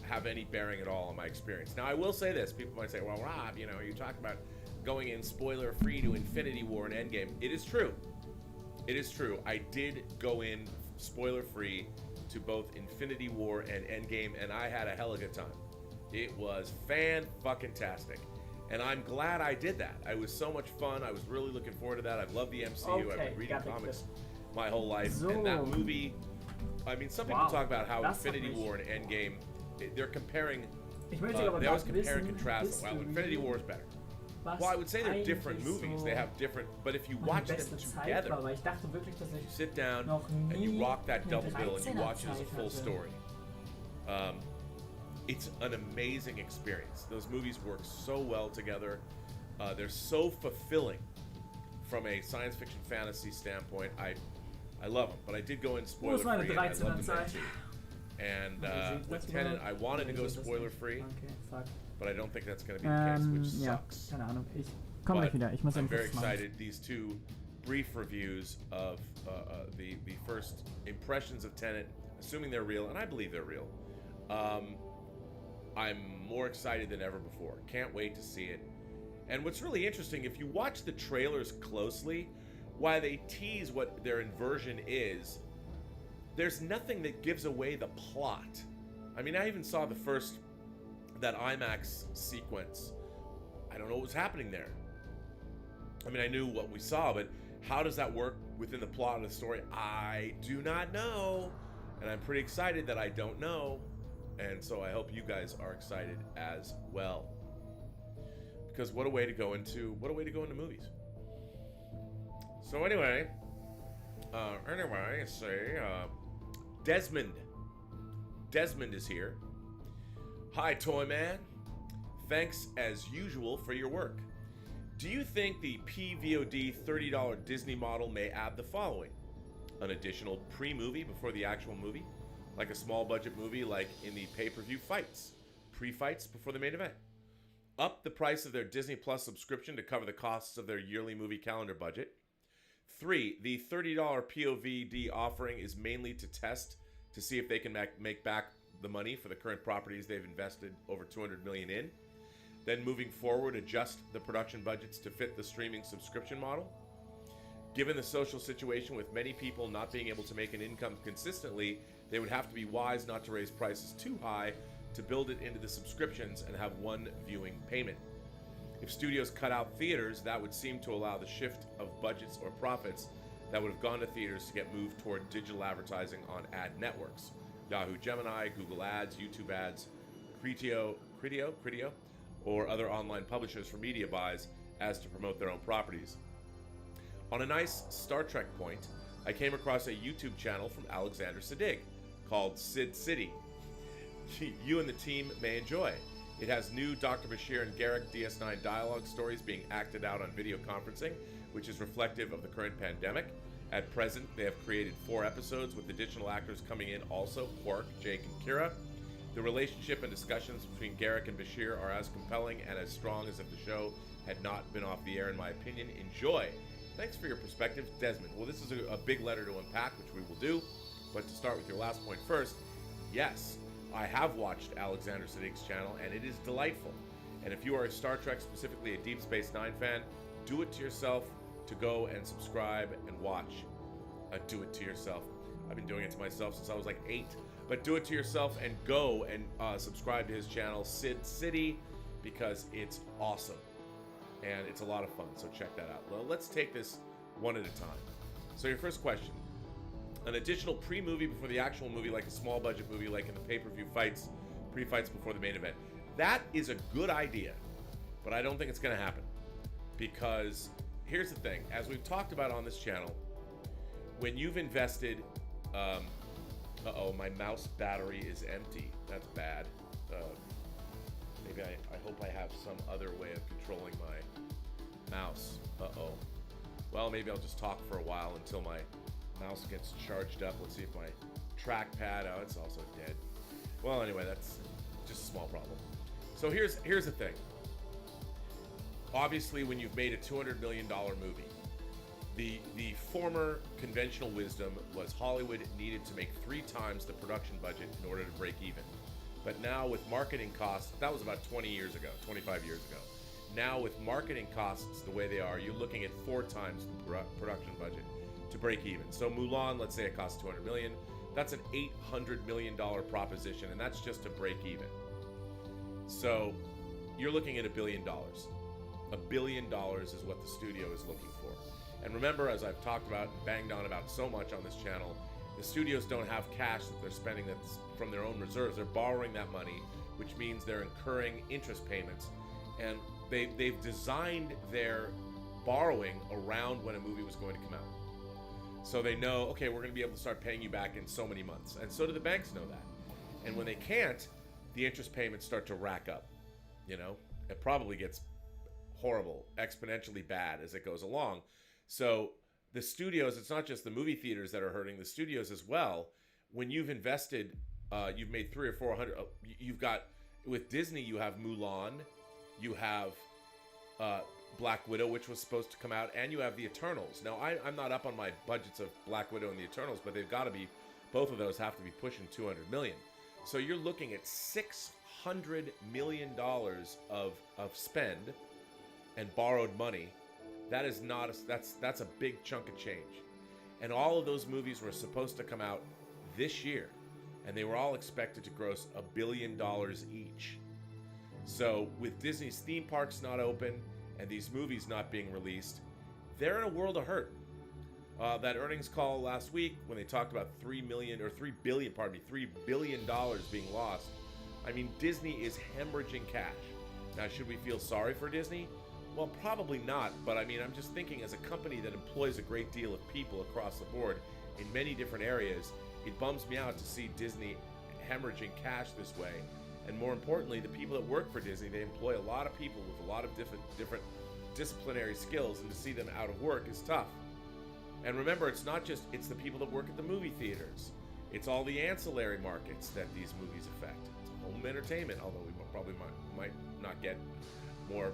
have any bearing at all on my experience. Now, I will say this. People might say, well, Rob, you talk about going in spoiler-free to Infinity War and Endgame. It is true. It is true. I did go in spoiler-free to both Infinity War and Endgame, and I had a hell of a good time. It was fan-fucking-tastic. And I'm glad I did that. It was so much fun. I was really looking forward to that. I've loved the MCU. I've been reading comics my whole life. And that movie, I mean, some people talk about how Infinity War and Endgame, they're comparing, they always compare and contrast. Well, Infinity War is better. Well, I would say they're different movies. They have different, but if you watch them together, you sit down and you rock that double bill and you watch it as a full story. It's an amazing experience. Those movies work so well together. They're so fulfilling from a science fiction fantasy standpoint. I love them, but I did go in spoiler free. And I loved them too. And with Tenet, I wanted to go spoiler free. But I don't think that's going to be the case, which sucks. Keine Ahnung. Ich komme gleich wieder. Ich muss I'm very excited. These two brief reviews of the first impressions of Tenet, assuming they're real, and I believe they're real. I'm more excited than ever before. Can't wait to see it. And what's really interesting, if you watch the trailers closely, while they tease what their inversion is, there's nothing that gives away the plot. I mean, I even saw that IMAX sequence. I don't know what was happening there. I mean, I knew what we saw, but how does that work within the plot of the story? I do not know, and I'm pretty excited that I don't know, and so I hope you guys are excited as well. Because what a way to go into movies. So anyway, Desmond is here. Hi, Toy Man. Thanks as usual for your work. Do you think the PVOD $30 Disney model may add the following? An additional pre-movie before the actual movie? Like a small budget movie like in the pay-per-view fights? Pre-fights before the main event? Up the price of their Disney Plus subscription to cover the costs of their yearly movie calendar budget? 3. The $30 POVD offering is mainly to test to see if they can make back the money for the current properties they've invested over $200 million in. Then moving forward, adjust the production budgets to fit the streaming subscription model. Given the social situation with many people not being able to make an income consistently, they would have to be wise not to raise prices too high to build it into the subscriptions and have one viewing payment. If studios cut out theaters, that would seem to allow the shift of budgets or profits that would have gone to theaters to get moved toward digital advertising on ad networks. Yahoo Gemini, Google Ads, YouTube Ads, Criteo, or other online publishers for media buys as to promote their own properties. On a nice Star Trek point, I came across a YouTube channel from Alexander Siddig called Sid City. You and the team may enjoy. It has new Dr. Bashir and Garrick DS9 dialogue stories being acted out on video conferencing, which is reflective of the current pandemic. At present, they have created 4 episodes with additional actors coming in also, Quark, Jake, and Kira. The relationship and discussions between Garrick and Bashir are as compelling and as strong as if the show had not been off the air, in my opinion. Enjoy. Thanks for your perspective, Desmond. Well, this is a big letter to unpack, which we will do. But to start with your last point first, yes, I have watched Alexander Siddig's channel, and it is delightful. And if you are a Star Trek, specifically a Deep Space Nine fan, do it to yourself to go and subscribe and watch. Do it to yourself. I've been doing it to myself since I was like 8. But do it to yourself and go and subscribe to his channel, Sid City, because it's awesome. and it's a lot of fun, so check that out. Well, let's take this one at a time. So your first question. An additional pre-movie before the actual movie, like a small budget movie, like in the pay-per-view fights, pre-fights before the main event. That is a good idea, but I don't think it's going to happen. Because here's the thing, as we've talked about on this channel, when you've invested, my mouse battery is empty. That's bad. Maybe I hope I have some other way of controlling my mouse. Well, maybe I'll just talk for a while until my mouse gets charged up. Let's see if my trackpad, it's also dead. Well, anyway, that's just a small problem. So here's the thing. Obviously, when you've made a $200 million movie, the former conventional wisdom was Hollywood needed to make 3 times the production budget in order to break even. But now with marketing costs, that was about 20 years ago, 25 years ago. Now with marketing costs the way they are, you're looking at 4 times the production budget to break even. So Mulan, let's say it costs $200 million. That's an $800 million proposition, and that's just to break even. So you're looking at $1 billion. $1 billion is what the studio is looking for. And remember, as I've talked about and banged on about so much on this channel, the studios don't have cash that they're spending that's from their own reserves. They're borrowing that money, which means they're incurring interest payments. And they've designed their borrowing around when a movie was going to come out. So they know, okay, we're going to be able to start paying you back in so many months. And so do the banks know that. And when they can't, the interest payments start to rack up. You know, it probably gets horrible, exponentially bad as it goes along. So the studios, it's not just the movie theaters that are hurting, the studios as well. When you've invested, you've made 300 or 400, you've got, with Disney, you have Mulan, you have Black Widow, which was supposed to come out, and you have the Eternals. Now, I'm not up on my budgets of Black Widow and the Eternals, but they've got to be, both of those have to be pushing $200 million. So you're looking at $600 million of spend and borrowed money. That is not that's a big chunk of change. And all of those movies were supposed to come out this year, and they were all expected to gross $1 billion each. So with Disney's theme parks not open and these movies not being released, they're in a world of hurt. That earnings call last week when they talked about $3 billion being lost. I mean, Disney is hemorrhaging cash. Now, should we feel sorry for Disney? Well, probably not, but I mean, I'm just thinking as a company that employs a great deal of people across the board in many different areas, it bums me out to see Disney hemorrhaging cash this way. And more importantly, the people that work for Disney, they employ a lot of people with a lot of different disciplinary skills, and to see them out of work is tough. And remember, it's not just, it's the people that work at the movie theaters. It's all the ancillary markets that these movies affect. It's home entertainment, although we probably might not get more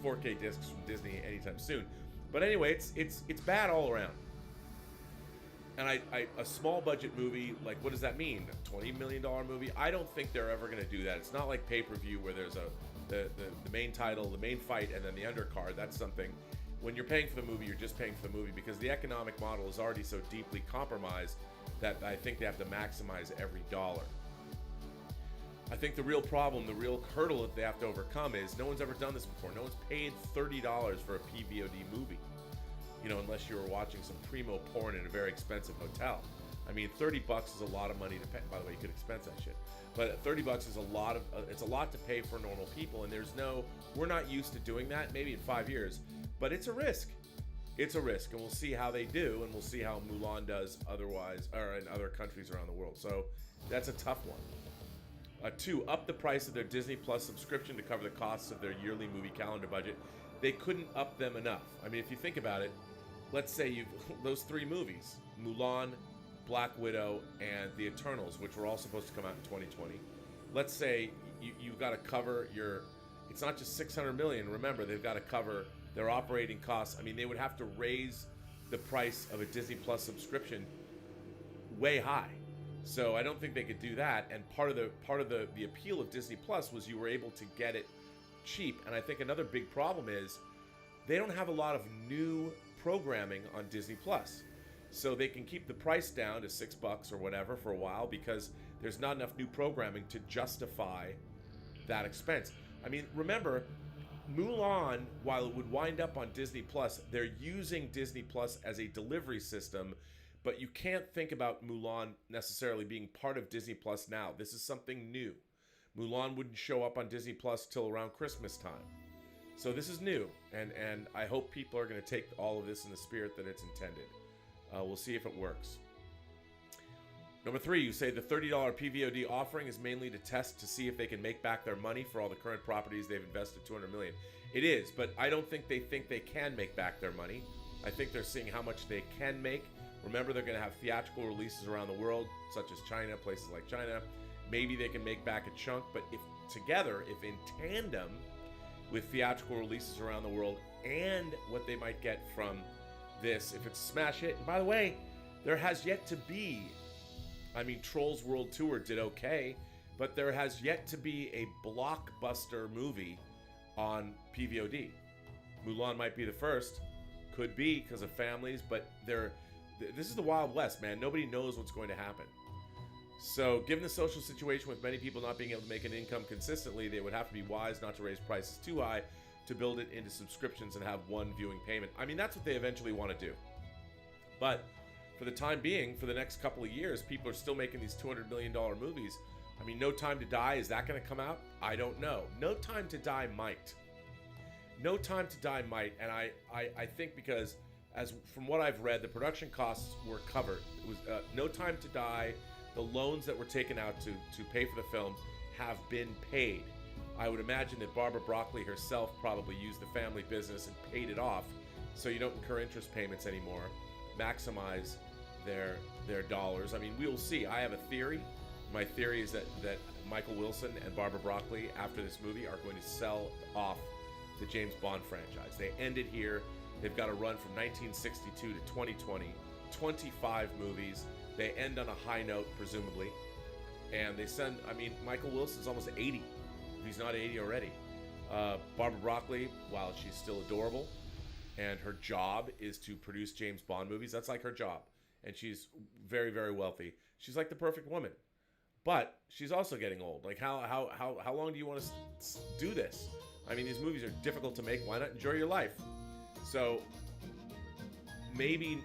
4K discs from Disney anytime soon. But anyway, it's bad all around. And a small budget movie, like, what does that mean? A $20 million movie? I don't think they're ever going to do that. It's not like pay-per-view where there's the main title, the main fight, and then the undercard. That's something. When you're paying for the movie, you're just paying for the movie because the economic model is already so deeply compromised that I think they have to maximize every dollar. I think the real problem, the real hurdle that they have to overcome is no one's ever done this before. No one's paid $30 for a PVOD movie. You know, unless you were watching some primo porn in a very expensive hotel. I mean, $30 is a lot of money to pay. By the way, you could expense that shit. But $30 is it's a lot to pay for normal people, and we're not used to doing that, maybe in 5 years, but it's a risk. It's a risk, and we'll see how they do, and we'll see how Mulan does otherwise, or in other countries around the world. So that's a tough one. 2, up the price of their Disney Plus subscription to cover the costs of their yearly movie calendar budget. They couldn't up them enough. I mean, if you think about it, let's say those 3 movies, Mulan, Black Widow, and The Eternals, which were all supposed to come out in 2020. Let's say you've got to cover it's not just $600 million. Remember, they've got to cover their operating costs. I mean, they would have to raise the price of a Disney Plus subscription way high. So I don't think they could do that. And part of the appeal of Disney Plus was you were able to get it cheap. And I think another big problem is they don't have a lot of new programming on Disney Plus. So they can keep the price down to $6 or whatever for a while because there's not enough new programming to justify that expense. I mean, remember, Mulan, while it would wind up on Disney Plus, they're using Disney Plus as a delivery system, but you can't think about Mulan necessarily being part of Disney Plus now. This is something new. Mulan wouldn't show up on Disney Plus till around Christmas time. So this is new, and I hope people are going to take all of this in the spirit that it's intended. We'll see if it works. Number 3, you say the $30 PVOD offering is mainly to test to see if they can make back their money for all the current properties they've invested $200 million. It is, but I don't think they can make back their money. I think they're seeing how much they can make. Remember, they're going to have theatrical releases around the world, such as China, places like China. Maybe they can make back a chunk, but if in tandem with theatrical releases around the world and what they might get from this, if it's a smash hit. And by the way, there has yet to be, Trolls World Tour did okay, but there has yet to be a blockbuster movie on PVOD. Mulan might be the first, could be because of families, but this is the Wild West, man. Nobody knows what's going to happen. So, given the social situation with many people not being able to make an income consistently, they would have to be wise not to raise prices too high to build it into subscriptions and have one viewing payment. That's what they eventually want to do. But for the time being, for the next couple of years, people are still making these $200 million movies. No Time to Die, is that going to come out? I don't know. No Time to Die might. No Time to Die might, and I think because, from what I've read, the production costs were covered. It was No Time to Die. The loans that were taken out to pay for the film have been paid. I would imagine that Barbara Broccoli herself probably used the family business and paid it off, so you don't incur interest payments anymore. Maximize their dollars. We will see. I have a theory. My theory is that Michael Wilson and Barbara Broccoli, after this movie, are going to sell off the James Bond franchise. They ended here. They've got a run from 1962 to 2020, 25 movies. They end on a high note, presumably. And they send, Michael Wilson's almost 80, if he's not 80 already. Barbara Broccoli, while she's still adorable, and her job is to produce James Bond movies, that's like her job. And she's very, very wealthy. She's like the perfect woman. But she's also getting old. How long do you want to do this? These movies are difficult to make. Why not enjoy your life? So maybe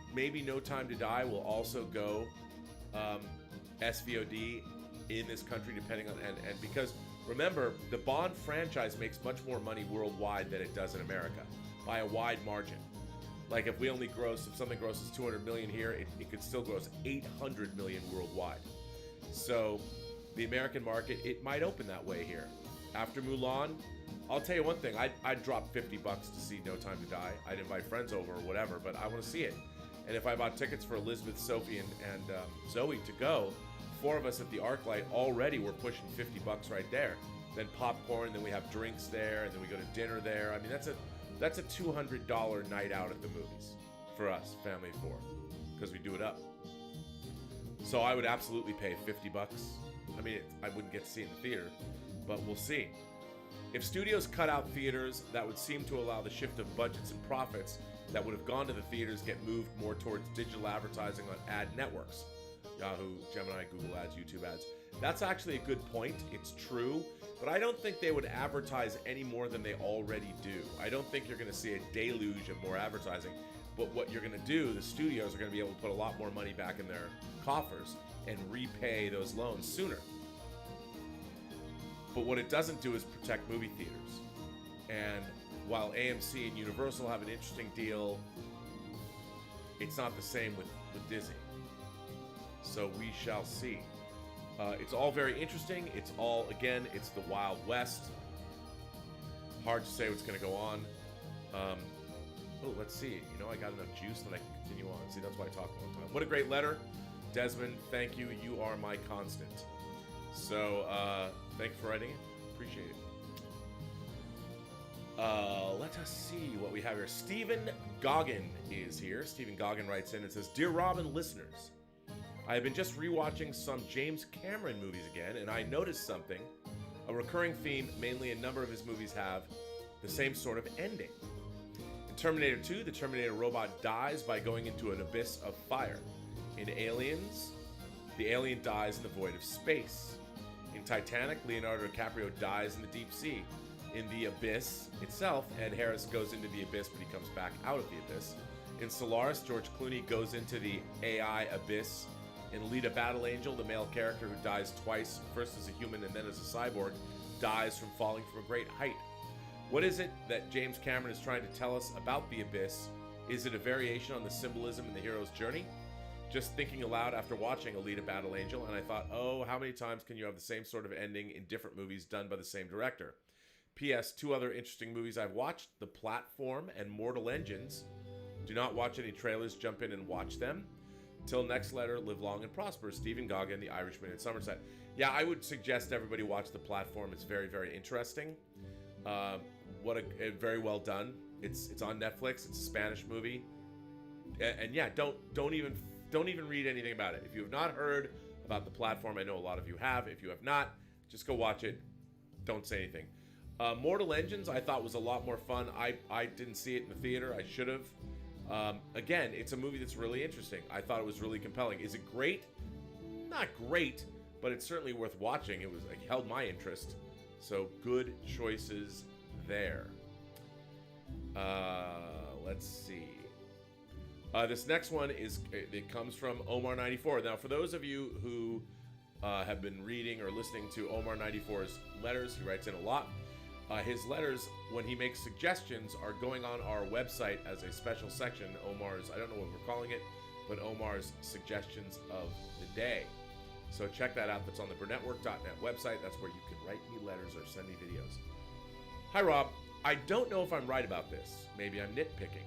No Time to Die will also go SVOD in this country, depending on and because remember, the Bond franchise makes much more money worldwide than it does in America by a wide margin. If something grosses 200 million here, it could still gross 800 million worldwide. So the American market, it might open that way here. After Mulan, I'll tell you one thing, I'd drop $50 to see No Time to Die. I'd invite friends over or whatever, but I want to see it. And if I bought tickets for Elizabeth, Sophie, and Zoe to go, 4 of us at the ArcLight already were pushing $50 right there. Then popcorn, then we have drinks there, and then we go to dinner there. That's a $200 night out at the movies for us, family of 4, because we do it up. So I would absolutely pay $50. I wouldn't get to see it in the theater, but we'll see. If studios cut out theaters, that would seem to allow the shift of budgets and profits that would have gone to the theaters get moved more towards digital advertising on ad networks. Yahoo, Gemini, Google Ads, YouTube Ads. That's actually a good point. It's true. But I don't think they would advertise any more than they already do. I don't think you're going to see a deluge of more advertising. But what you're going to do, the studios are going to be able to put a lot more money back in their coffers and repay those loans sooner. But what it doesn't do is protect movie theaters. And while AMC and Universal have an interesting deal, it's not the same with Disney. So we shall see. It's all very interesting. It's the Wild West. Hard to say what's going to go on. Let's see. I got enough juice that I can continue on. See, that's why I talk all the time. What a great letter. Desmond, thank you. You are my constant. So, thank you for writing it. Appreciate it. Let us see what we have here. Stephen Goggin is here. Stephen Goggin writes in and says, Dear Robin listeners, I have been just rewatching some James Cameron movies again, and I noticed something. A recurring theme, mainly a number of his movies have the same sort of ending. In Terminator 2, the Terminator robot dies by going into an abyss of fire. In Aliens, the alien dies in the void of space. In Titanic, Leonardo DiCaprio dies in the deep sea. in the abyss itself, Ed Harris goes into the abyss, but he comes back out of the abyss. In Solaris, George Clooney goes into the AI abyss. In Alita Battle Angel, the male character who dies twice, first as a human and then as a cyborg, dies from falling from a great height. What is it that James Cameron is trying to tell us about the abyss? Is it a variation on the symbolism in the hero's journey? Just thinking aloud after watching Alita Battle Angel, and I thought, oh, how many times can you have the same sort of ending in different movies done by the same director? P.S. Two other interesting movies I've watched, The Platform and Mortal Engines. Do not watch any trailers, jump in and watch them. Till next letter, live long and prosper. Stephen Goggin, The Irishman in Somerset. Yeah, I would suggest everybody watch The Platform. It's very, very interesting. Very well done. It's on Netflix. It's a Spanish movie. And yeah, don't even read anything about it. If you have not heard about The Platform, I know a lot of you have. If you have not, just go watch it. Don't say anything. Mortal Engines, I thought was a lot more fun. I didn't see it in the theater. I should have. Again, it's a movie that's really interesting. I thought it was really compelling. Is it great? Not great, but it's certainly worth watching. It held my interest. So good choices there. Let's see. This next one it comes from Omar94. Now, for those of you who have been reading or listening to Omar94's letters, he writes in a lot. His letters, when he makes suggestions, are going on our website as a special section. Omar's, I don't know what we're calling it, but Omar's Suggestions of the Day. So check that out. That's on the burnettwork.net website. That's where you can write me letters or send me videos. Hi, Rob. I don't know if I'm right about this. Maybe I'm nitpicking.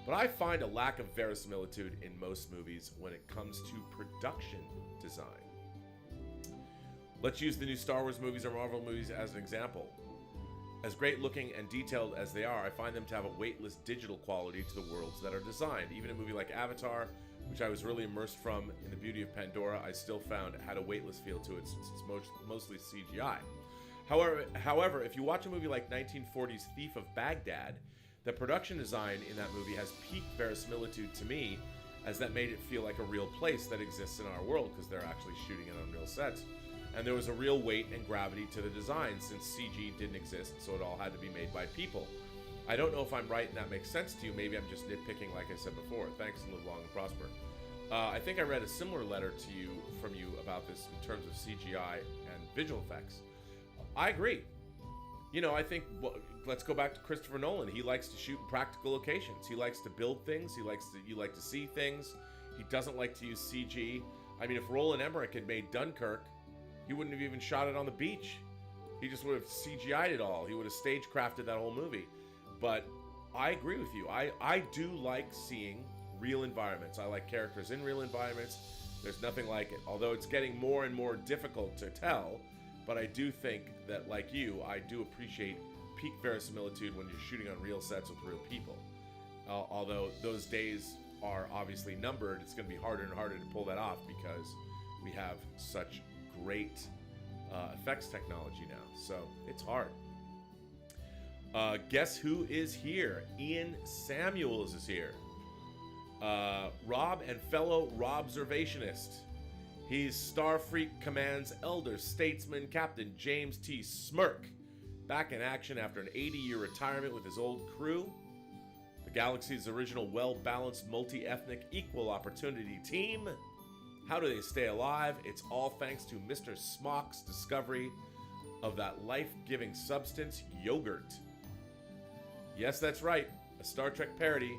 But I find a lack of verisimilitude in most movies when it comes to production design. Let's use the new Star Wars movies or Marvel movies as an example. As great looking and detailed as they are, I find them to have a weightless digital quality to the worlds that are designed. Even a movie like Avatar, which I was really immersed from in the beauty of Pandora, I still found had a weightless feel to it since it's mostly CGI. However, if you watch a movie like 1940's Thief of Baghdad, the production design in that movie has peak verisimilitude to me, as that made it feel like a real place that exists in our world because they're actually shooting it on real sets. And there was a real weight and gravity to the design since CG didn't exist, so it all had to be made by people. I don't know if I'm right and that makes sense to you. Maybe I'm just nitpicking like I said before. Thanks and live long and prosper. I think I read a similar letter to you from you about this in terms of CGI and visual effects. I agree. You know, I think, let's go back to Christopher Nolan. He likes to shoot in practical locations. He likes to build things. You like to see things. He doesn't like to use CG. I mean, if Roland Emmerich had made Dunkirk, he wouldn't have even shot it on the beach. He just would have CGI'd it all. He would have stagecrafted that whole movie. But I agree with you. I do like seeing real environments. I like characters in real environments. There's nothing like it. Although it's getting more and more difficult to tell, but I do think that, like you, I do appreciate peak verisimilitude when you're shooting on real sets with real people. Although those days are obviously numbered, it's going to be harder and harder to pull that off because we have such great effects technology now, so it's hard. Guess who is here? Ian Samuels is here. Rob and fellow Robservationist. He's Starfleet Command's elder statesman, Captain James T. Smirk, back in action after an 80-year retirement with his old crew. The galaxy's original well-balanced, multi-ethnic, equal opportunity team. How do they stay alive? It's all thanks to Mr. Smock's discovery of that life-giving substance, yogurt. Yes, that's right, a Star Trek parody,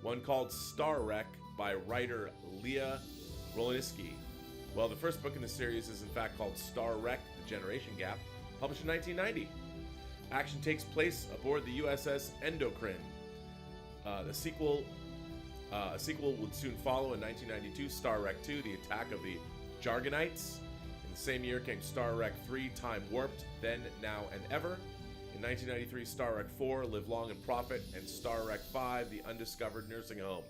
one called Star Wreck by writer Leah Roliniski. Well, the first book in the series is in fact called Star Wreck, The Generation Gap, published in 1990. Action takes place aboard the USS Endocrine. A sequel would soon follow in 1992, Star Wreck 2, The Attack of the Jargonites. In the same year came Star Wreck 3, Time Warped, Then, Now, and Ever. In 1993, Star Wreck 4, Live Long and Profit, and Star Wreck 5, The Undiscovered Nursing Home.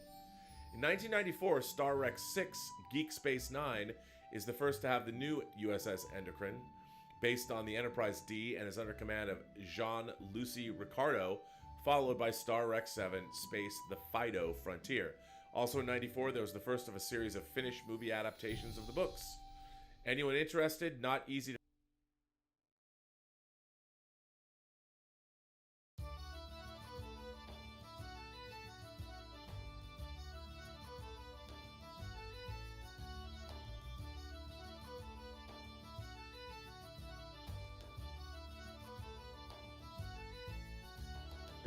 In 1994, Star Wreck 6, Geek Space Nine, is the first to have the new USS Endocrine, based on the Enterprise D and is under command of Jean-Lucy Ricardo, followed by Star Wreck 7, Space the Fido Frontier. Also in 94, there was the first of a series of finished movie adaptations of the books. Anyone interested? Not easy to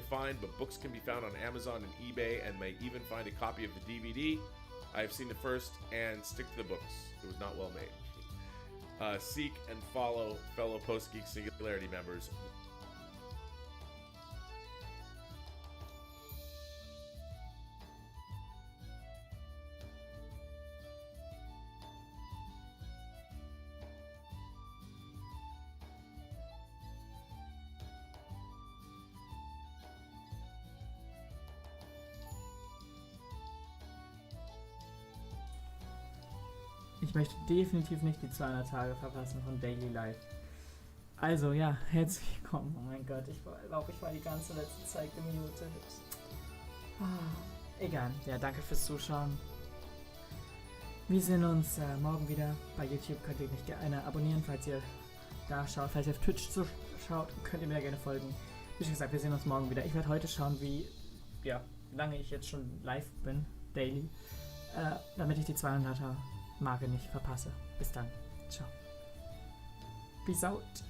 find, but books can be found on Amazon and eBay, and may even find a copy of the DVD. I have seen the first and stick to the books. It was not well made. Seek and follow fellow Post Geek Singularity members. Ich möchte definitiv nicht die 200 Tage verpassen von Daily Life. Also ja, herzlich willkommen. Oh mein Gott, ich glaube, ich war die ganze letzte Zeit gemutet. Egal, ja, danke fürs Zuschauen. Wir sehen uns morgen wieder. Bei YouTube könnt ihr mich gerne abonnieren, falls ihr da schaut. Falls ihr auf Twitch zuschaut, könnt ihr mir gerne folgen. Wie schon gesagt, wir sehen uns morgen wieder. Ich werde heute schauen, wie lange ich jetzt schon live bin, daily, damit ich die 200er Marke nicht verpasse. Bis dann. Ciao. Peace out.